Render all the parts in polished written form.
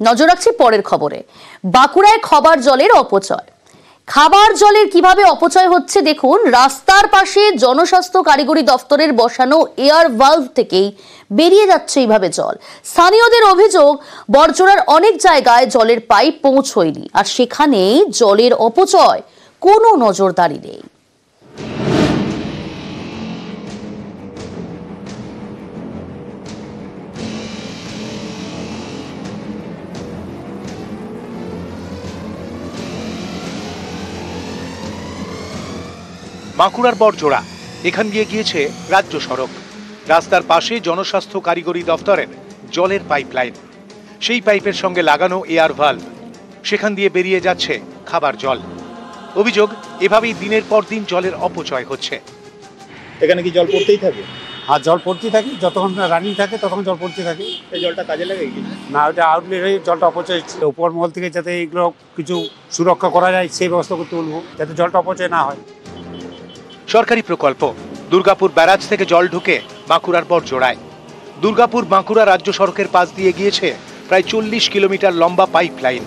নজর রাখছি পরের খবরে। বাঁকুড়ায় খাবার জলের অপচয়। খাবার জলের কিভাবে অপচয় হচ্ছে দেখুন। রাস্তার পাশে জনস্বাস্থ্য কারিগরি দপ্তরের বসানো এয়ার ভালভ থেকেই বেরিয়ে যাচ্ছে এইভাবে জল। স্থানীয়দের অভিযোগ, বড়জোড়ার অনেক জায়গায় জলের পাইপ পৌঁছয়নি, আর সেখানেই জলের অপচয়, কোনো নজরদারি নেই। বাঁকুড়ার বড়জোড়া, এখান দিয়ে গিয়েছে রাজ্য সড়ক। রাস্তার পাশে জনস্বাস্থ্য কারিগরি দফতরের জলের পাইপলাইন, সেই পাইপের সঙ্গে লাগানো এয়ার ভালভ, সেখান দিয়ে বেরিয়ে যাচ্ছে খাবার জল। অভিযোগ, এভাবেই দিনের পর দিন জলের অপচয় হচ্ছে। এখানে কি জল পড়তেই থাকে? আর জল পড়তেই থাকে, যতক্ষণ রানিং থাকে ততক্ষণ জল পড়তে থাকে। এই জলটা কাজে লাগে কি না, ওটা আউটলেট হয়ে জলটা অপচয়, উপর মহল থেকে যাতে এগুলো কিছু সুরক্ষা করা যায় সেই ব্যবস্থা করতে বলবো, যাতে জলটা অপচয় না হয়। সরকারি প্রকল্প দুর্গাপুর ব্যারাজ থেকে জল ঢুকে বাঁকুড়ার বড়জোড়ায়। দুর্গাপুর বাঁকুড়া রাজ্য সড়কের পাশ দিয়ে গিয়েছে প্রায় 40 কিলোমিটার লম্বা পাইপ লাইন।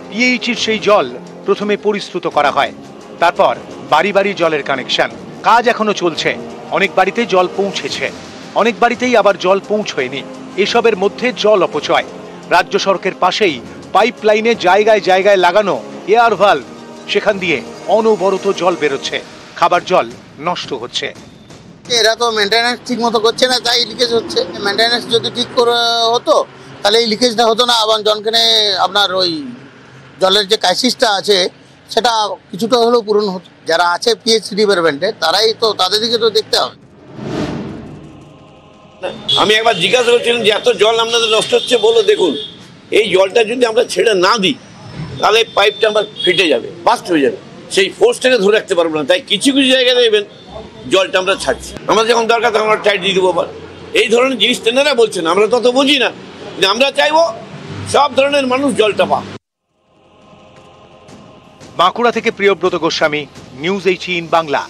পিএইচির সেই জল প্রথমে পরিশ্রুত করা হয়, তারপর বাড়ি বাড়ি জলের কানেকশন। কাজ এখনো চলছে, অনেক বাড়িতে জল পৌঁছেছে, অনেক বাড়িতেই আবার জল পৌঁছয়নি। এসবের মধ্যে জল অপচয়। রাজ্য সড়কের পাশেই পাইপ লাইনে জায়গায় জায়গায় লাগানো এয়ার ভালভ, সেখান দিয়ে অনবরত জল বেরোচ্ছে, খাবার জল নষ্ট হচ্ছে। এরা তো মেনটেন্যান্স ঠিক মতো করছে না, তাই লিকেজ হচ্ছে। মেনটেন্যান্স যদি ঠিক করে হতো তাহলে এই লিকেজটা হতো না। আবার জনখানে আপনার ওই জলের যে ক্রাইসিসটা আছে সেটা কিছুটা হলেও পূরণ হতো। যারা আছে পিএইচি ডিপার্টমেন্টে তারাই তো, তাদের দিকে তো দেখতে হবে। আমি একবার জিজ্ঞাসা করছিলাম যে এত জল আপনাদের নষ্ট হচ্ছে, বলো দেখুন এই জলটা যদি আমরা ছেড়ে না দিই তাহলে পাইপটা আমার ফেটে যাবে, বাস্ট হয়ে যাবে, সেই ফোর্সটাকে ধরে রাখতে পারবো না। তাই কিছু কিছু জায়গায় দেখবেন জলটা আমরা ছাড়ছি, আমাদের যখন দরকার তখন আমরা টাইট দিয়ে দেবো। এই ধরনের জিনিস তেনারা বলছেন, আমরা তত বুঝি না, কিন্তু আমরা চাইবো সব ধরনের মানুষ জলটা পাক। বাঁকুড়া থেকে প্রিয়ব্রত গোস্বামী, নিউজ 18 বাংলা।